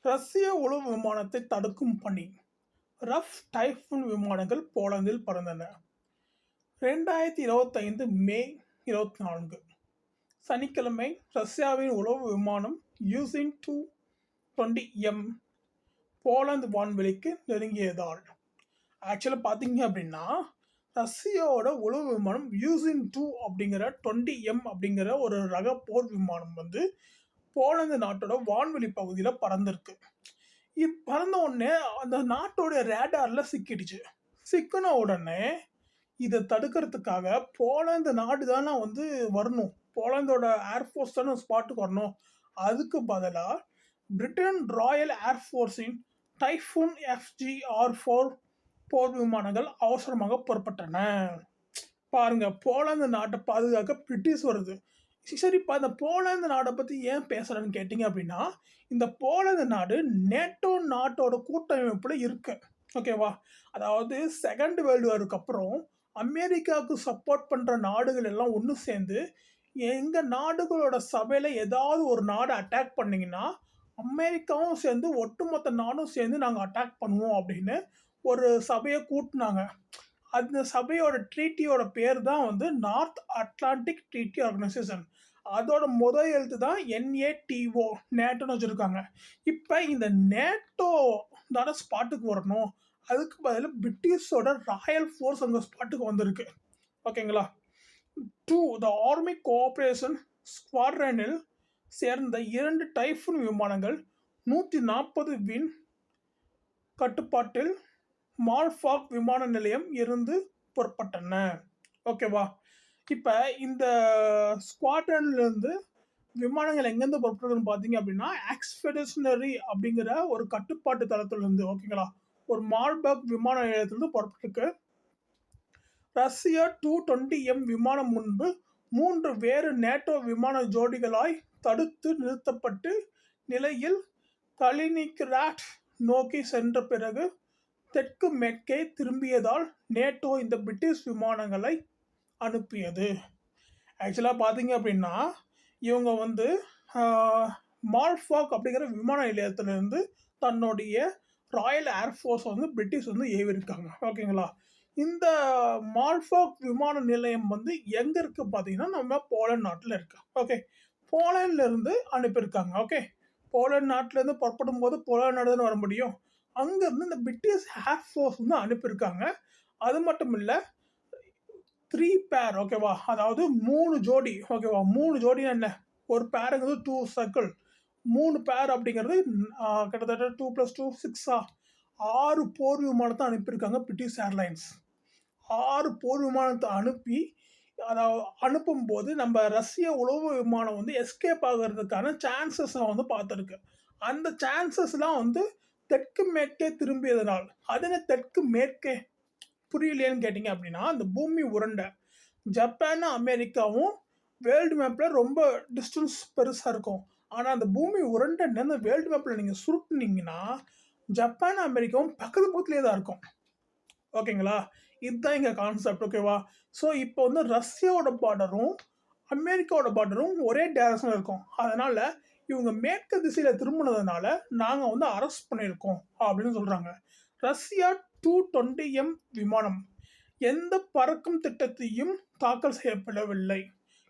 ரஷ்ய உளவு விமானத்தை தடுக்கும் பணி. ரஃப் டைஃபூன் விமானங்கள் போலந்தில் பறந்தன. 2025 மே 24 சனிக்கிழமை ரஷ்யாவின் உளவு விமானம் யூசின் 220M போலந்து வான்வெளிக்கு நெருங்கியதால் ஆக்சுவலாக பார்த்தீங்க அப்படின்னா ரஷ்யாவோட உளவு விமானம் யூசின் 2 அப்படிங்கிற 20M அப்படிங்கிற ஒரு ரக போர் விமானம் வந்து போலந்து நாட்டோட வான்வெளி பகுதியில் பறந்திருக்கு. பறந்த உடனே அந்த நாட்டோட ரேடாரில் சிக்கிடுச்சு. சிக்கின உடனே இதை தடுக்கிறதுக்காக போலந்து நாடு தானே வந்து வரணும், போலந்தோட ஏர்ஃபோர்ஸ் தானே ஸ்பாட்டுக்கு வரணும். அதுக்கு பதிலாக பிரிட்டன் ராயல் ஏர்ஃபோர்ஸின் டைஃபூன் FGR-4 போர் விமானங்கள் அவசரமாக புறப்பட்டன. பாருங்க, போலந்து நாட்டை பாதுகாக்க பிரிட்டிஷ் வருது. சரிப்பா, இந்த போலந்து நாடை பற்றி ஏன் பேசுகிறேன்னு கேட்டிங்க அப்படின்னா, இந்த போலந்து நாடு நேட்டோ நாட்டோட கூட்டமைப்பில் இருக்கு. ஓகேவா? அதாவது செகண்ட் வேர்ல்டு வாருக்கு அப்புறம் அமெரிக்காவுக்கு சப்போர்ட் பண்ணுற நாடுகள் எல்லாம் ஒன்று சேர்ந்து எங்கள் நாடுகளோட சபையில் ஏதாவது ஒரு நாடு அட்டாக் பண்ணிங்கன்னா அமெரிக்காவும் சேர்ந்து ஒட்டுமொத்த நாடும் சேர்ந்து நாங்கள் அட்டாக் பண்ணுவோம் அப்படின்னு ஒரு சபையை கூட்டினாங்க. அந்த சபையோட ட்ரீட்டியோட பேர் தான் வந்து நார்த் அட்லாண்டிக் ட்ரீட்டி ஆர்கனைசேஷன். அதோட முதல் எழுத்து தான் NATO, நேட்டோன்னு வச்சுருக்காங்க. இப்போ இந்த நேட்டோ தானே ஸ்பாட்டுக்கு வரணும், அதுக்கு பதில் பிரிட்டிஷோட ராயல் ஃபோர்ஸ் அங்கே ஸ்பாட்டுக்கு வந்திருக்கு. ஓகேங்களா? 2 த ஆர்மி கோஆப்ரேஷன் ஸ்குவாட்ரனில் சேர்ந்த 2 டைஃபூன் விமானங்கள் 140 வின் கட்டுப்பாட்டில் மால்ஃபாக் விமான நிலையம் இருந்து புறப்பட்டன. ஓகேவா? இப்போ இந்த ஸ்குவாட்ரன்லேருந்து விமானங்கள் எங்கேருந்து புறப்படுறதுன்னு பார்த்தீங்க அப்படின்னா எக்ஸ்பெடிஷனரி அப்படிங்கிற ஒரு கட்டுப்பாட்டு தளத்துலேருந்து, ஓகேங்களா, ஒரு மால்பர்க் விமான நிலையத்திலிருந்து புறப்பட்டுருக்கு. ரஷ்யா 220M விமானம் முன்பு 3 வேறு நேட்டோ விமான ஜோடிகளாய் தடுத்து நிறுத்தப்பட்டு நிலையில் கலினிகிராட் நோக்கி சென்ற பிறகு தெற்கு மேற்கே திரும்பியதால் நேட்டோ இந்த பிரிட்டிஷ் விமானங்களை அனுப்பியது. ஆக்சுவலாக பார்த்தீங்க அப்படின்னா இவங்க வந்து மால்ஃபாக் அப்படிங்கிற விமான நிலையத்திலிருந்து தன்னுடைய ராயல் ஏர்ஃபோர்ஸ் வந்து பிரிட்டிஷ் வந்து ஏவிருக்காங்க. ஓகேங்களா? இந்த மால்ஃபாக் விமான நிலையம் வந்து எங்கே இருக்குது பார்த்தீங்கன்னா நம்ம போலந்து நாட்டில் இருக்கு. ஓகே, போலண்ட்லேருந்து அனுப்பியிருக்காங்க. ஓகே, போலந்து நாட்டிலேருந்து புறப்படும் போது போலந்து நாடு தான் வர முடியும். அங்கேருந்து இந்த பிரிட்டிஷ் ஏர்ஃபோர்ஸ் வந்து அனுப்பியிருக்காங்க. அது மட்டும் இல்லை, 3 பேர், ஓகேவா, அதாவது 3 ஜோடி. ஓகேவா? 3 ஜோடி என்ன, ஒரு பேருங்கிறது 2 சர்க்கிள், 3 பேர் அப்படிங்கிறது கிட்டத்தட்ட 2 + 2 6 6 போர் விமானத்தை அனுப்பியிருக்காங்க பிரிட்டிஷ் ஏர்லைன்ஸ். 6 போர் விமானத்தை அனுப்பி அதாவது அனுப்பும்போது நம்ம ரஷ்ய உளவு விமானம் வந்து எஸ்கேப் ஆகிறதுக்கான சான்சஸை வந்து பார்த்துருக்கு. அந்த சான்சஸ்லாம் வந்து தெற்கு மேற்கே திரும்பியதனால், அதனை தெற்கு மேற்கே புரியலையேன்னு கேட்டிங்க அப்படின்னா, அந்த பூமி உருண்டை ஜப்பானும் அமெரிக்காவும் வேர்ல்டு மேப்பில் ரொம்ப டிஸ்டன்ஸ் பெருசாக இருக்கும். ஆனால் அந்த பூமி உருண்டை அந்த வேர்ல்டு மேப்பில் நீங்கள் சுருட்டினீங்கன்னா ஜப்பானும் அமெரிக்காவும் பக்கத்து பக்கத்துலேயே தான் இருக்கும். ஓகேங்களா? இதுதான் எங்கள் கான்செப்ட். ஓகேவா? ஸோ இப்போ வந்து ரஷ்யாவோட பார்டரும் அமெரிக்காவோட பார்டரும் ஒரே டைரக்ஷனில் இருக்கும். அதனால் இவங்க மேற்கு திசையில் திரும்பினதுனால நாங்கள் வந்து அரெஸ்ட் பண்ணியிருக்கோம் அப்படின்னு சொல்கிறாங்க. ரஷ்யா 220M விமானம் எந்த பறக்கும் திட்டத்தையும் தாக்கல் செய்யப்படவில்லை.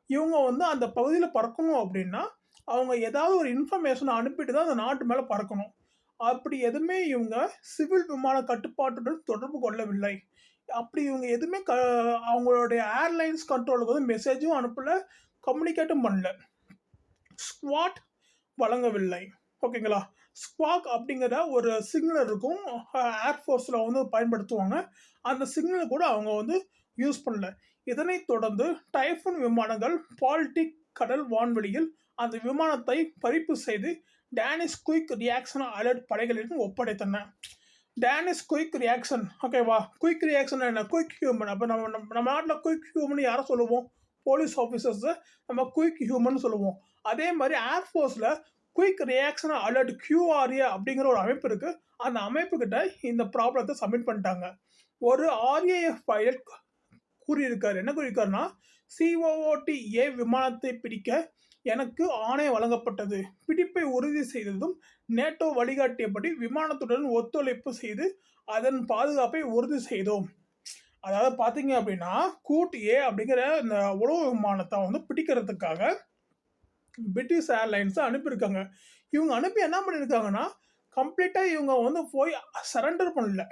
இவங்க வந்து அந்த பகுதியில் பறக்கணும் அப்படின்னா அவங்க ஏதாவது ஒரு இன்ஃபர்மேஷனை அனுப்பிட்டு தான் அந்த நாட்டு மேலே பறக்கணும். அப்படி எதுவுமே இவங்க சிவில் விமான கட்டுப்பாட்டுடன் தொடர்பு கொள்ளவில்லை. அப்படி இவங்க எதுவுமே அவங்களுடைய ஏர்லைன்ஸ் கண்ட்ரோலுக்கு வந்து மெசேஜும் அனுப்பலை, கம்யூனிகேட்டும் பண்ணல, ஸ்குவாட் வழங்கவில்லை. ஓகேங்களா? ஸ்குவாக் அப்படிங்கிற ஒரு சிக்னல் இருக்கும், ஏர்ஃபோர்ஸில் வந்து பயன்படுத்துவாங்க. அந்த சிக்னல் கூட அவங்க வந்து யூஸ் பண்ணல. இதனைத் தொடர்ந்து டைஃபூன் விமானங்கள் பால்டிக் கடல் வான்வெளியில் அந்த விமானத்தை பறிப்பு செய்து டேனிஷ் குயிக் ரியாக்ஷன் அலர்ட் படைகளிடம் ஒப்படைத்தன. டேனிஷ் குயிக் ரியாக்ஷன், ஓகேவா? குயிக் ரியாக்ஷன் என்ன, குயிக் ஹியூமன். அப்போ நம்ம நாட்டில் குயிக் ஹியூமன் யாரை சொல்லுவோம்? போலீஸ் ஆஃபீஸர்ஸை நம்ம குயிக் ஹியூமன் சொல்லுவோம். அதே மாதிரி ஏர்ஃபோர்ஸில் குயிக் ரியாக்ஷன் அலர்ட் QRA அப்படிங்கிற ஒரு அமைப்பு இருக்குது. அந்த அமைப்புக்கிட்ட இந்த ப்ராப்ளத்தை சப்மிட் பண்ணிட்டாங்க. ஒரு RAF பைலட் கூறியிருக்காரு. என்ன கூறியிருக்காருன்னா, COOTA விமானத்தை பிடிக்க எனக்கு ஆணை வழங்கப்பட்டது. பிடிப்பை உறுதி செய்ததும் நேட்டோ வழிகாட்டியபடி விமானத்துடன் ஒத்துழைப்பு செய்து அதன் பாதுகாப்பை உறுதி செய்தோம். அதாவது பார்த்தீங்க அப்படின்னா, கூட் ஏ அப்படிங்கிற இந்த உளவு விமானத்தை வந்து பிடிக்கிறதுக்காக பிரிட்டிஷ் ஏர்லைன்ஸை அனுப்பியிருக்காங்க. இவங்க அனுப்பி என்ன பண்ணியிருக்காங்கன்னா, கம்ப்ளீட்டாக இவங்க வந்து போய் சரண்டர் பண்ணல.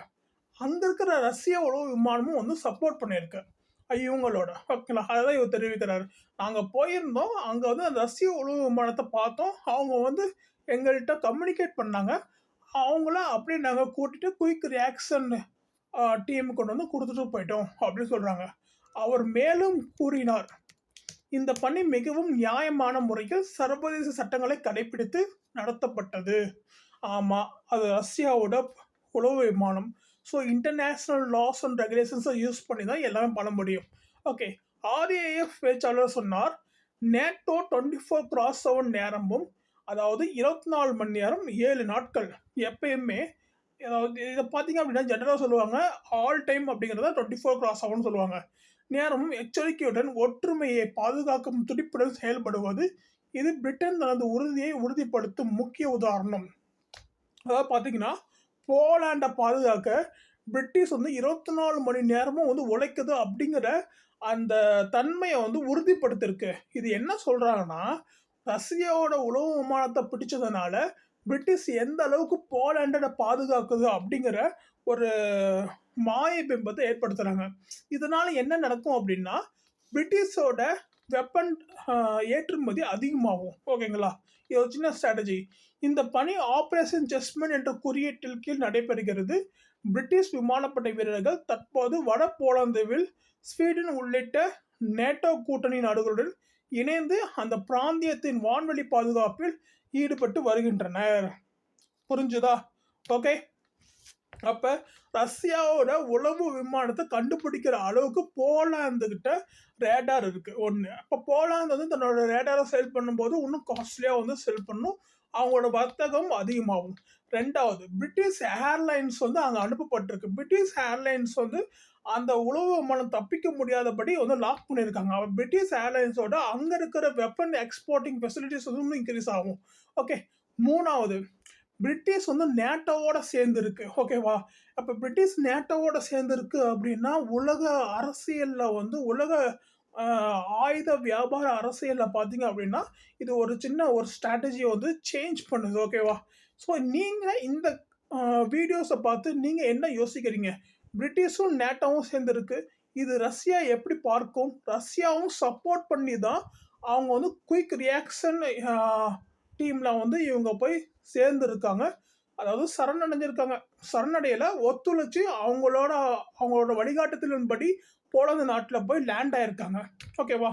அங்கே இருக்கிற ரஷ்ய உளவு விமானமும் வந்து சப்போர்ட் பண்ணியிருக்கு இவங்களோட. ஓகேங்களா, அதான் இவர் தெரிவிக்கிறாரு. நாங்கள் போயிருந்தோம், அங்கே வந்து அந்த ரஷ்ய உளவு விமானத்தை பார்த்தோம். அவங்க வந்து எங்கள்கிட்ட கம்யூனிகேட் பண்ணாங்க. அவங்கள அப்படியே நாங்கள் கூட்டிட்டு குயிக் ரியாக்ஷன் டீம் கொண்டு வந்து கொடுத்துட்டு போயிட்டோம் அப்படின்னு சொல்கிறாங்க. அவர் மேலும் கூறினார், இந்த பணி மிகவும் நியாயமான முறையில் சர்வதேச சட்டங்களை கடைபிடித்து நடத்தப்பட்டது. ஆமாம், அது ரஷ்யாவோட உளவு விமானம். ஸோ இன்டர்நேஷ்னல் லாஸ் அண்ட் ரெகுலேஷன்ஸை யூஸ் பண்ணி தான் எல்லாமே பண்ண முடியும். ஓகே, ஆர்ஏஎஃப் பேச்சாளர் சொன்னார், நேட்டோ 24x7 நேரமும், அதாவது 24 மணி நேரம் 7 நாட்கள் எப்பயுமே, அதாவது இதை பார்த்தீங்க அப்படின்னா ஜெனரலாக சொல்லுவாங்க ஆல் டைம் அப்படிங்கிறத 24x7 சொல்லுவாங்க. நேரமும் எச்சரிக்கையுடன் ஒற்றுமையை பாதுகாக்கும் துடிப்புடன் செயல்படுவது. இது பிரிட்டன் தனது உறுதியை உறுதிப்படுத்தும் முக்கிய உதாரணம். அதாவது பார்த்தீங்கன்னா, போலாண்டை பாதுகாக்க பிரிட்டிஷ் வந்து 24 மணி நேரமும் வந்து உழைக்குது அப்படிங்கிற அந்த தன்மையை வந்து உறுதிப்படுத்திருக்கு. இது என்ன சொல்கிறாங்கன்னா, ரஷ்யாவோட உளவு விமானத்தை பிடிச்சதுனால பிரிட்டிஷ் எந்த அளவுக்கு போலாண்டை பாதுகாக்குது அப்படிங்கிற ஒரு மாய பிம்பத்தை ஏற்படுத்துகிறாங்க. இதனால் என்ன நடக்கும் அப்படின்னா, பிரிட்டிஷோட வெப்பன் ஏற்றுமதி அதிகமாகும். ஓகேங்களா, இது ஒரு சின்ன ஸ்ட்ராட்டஜி. இந்த பணி ஆபரேஷன் ஜஸ்மெண்ட் என்ற குறியீட்டில் கீழ் நடைபெறுகிறது. பிரிட்டிஷ் விமானப்படை வீரர்கள் தற்போது வட போலந்துவில் ஸ்வீடன் உள்ளிட்ட நேட்டோ கூட்டணி நாடுகளுடன் இணைந்து அந்த பிராந்தியத்தின் வான்வெளி பாதுகாப்பில் ஈடுபட்டு வருகின்றனர். புரிஞ்சுதா? ஓகே, அப்போ ரஷ்யாவோட உளவு விமானத்தை கண்டுபிடிக்கிற அளவுக்கு போலாந்துக்கிட்ட ரேடார் இருக்குது ஒன்று. அப்போ போலாந்து வந்து தன்னோட ரேடாரை செல் பண்ணும்போது இன்னும் காஸ்ட்லியாக வந்து செல் பண்ணும், அவங்களோட வர்த்தகம் அதிகமாகும். ரெண்டாவது, பிரிட்டிஷ் ஏர்லைன்ஸ் வந்து அங்கே அனுப்பப்பட்டிருக்கு. பிரிட்டிஷ் ஏர்லைன்ஸ் வந்து அந்த உளவு விமானம் தப்பிக்க முடியாதபடி வந்து லாக் பண்ணியிருக்காங்க. பிரிட்டிஷ் ஏர்லைன்ஸோட அங்கே இருக்கிற வெப்பன் எக்ஸ்போர்ட்டிங் ஃபெசிலிட்டிஸ் வந்து இன்னும் இன்க்ரீஸ் ஆகும். ஓகே, மூணாவது, பிரிட்டிஷ் வந்து நேட்டோவோட சேர்ந்துருக்கு. ஓகேவா, அப்போ பிரிட்டிஷ் நேட்டோவோட சேர்ந்துருக்கு அப்படின்னா உலக அரசியலில் வந்து உலக ஆயுத வியாபார அரசியலில் பார்த்தீங்க அப்படின்னா இது ஒரு சின்ன ஒரு ஸ்ட்ராட்டஜியை வந்து சேஞ்ச் பண்ணுது. ஓகேவா, ஸோ நீங்கள் இந்த வீடியோஸை பார்த்து நீங்கள் என்ன யோசிக்கிறீங்க? பிரிட்டிஷும் நேட்டோவும் சேர்ந்துருக்கு, இது ரஷ்யா எப்படி பார்க்கும்? ரஷ்யாவும் சப்போர்ட் பண்ணி தான் அவங்க வந்து குயிக் ரியாக்ஷன் டீமில் வந்து இவங்க போய் சேர்ந்துருக்காங்க. அதாவது சரணடைஞ்சிருக்காங்க. சரணடையில் ஒத்துழைச்சி அவங்களோட வழிகாட்டுதலின்படி போலந்து நாட்டில் போய் லேண்ட் ஆகிருக்காங்க. ஓகேவா,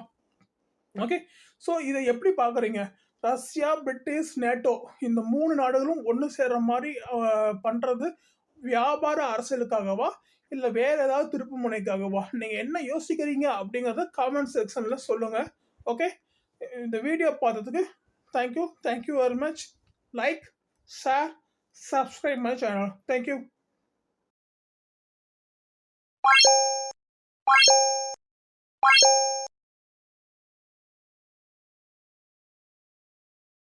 ஓகே. ஸோ இதை எப்படி பார்க்குறீங்க? ரஷ்யா, பிரிட்டிஷ், நேட்டோ இந்த 3 நாடுகளும் ஒன்று சேர்கிற மாதிரி பண்ணுறது வியாபார அரசியலுக்காகவா இல்லை வேறு ஏதாவது திருப்பு முனைக்காகவா? நீங்கள் என்ன யோசிக்கிறீங்க அப்படிங்கிறத காமெண்ட் செக்ஷனில் சொல்லுங்கள். ஓகே, இந்த வீடியோ பார்த்ததுக்கு thank you very much. Like, share, subscribe my channel. Thank you.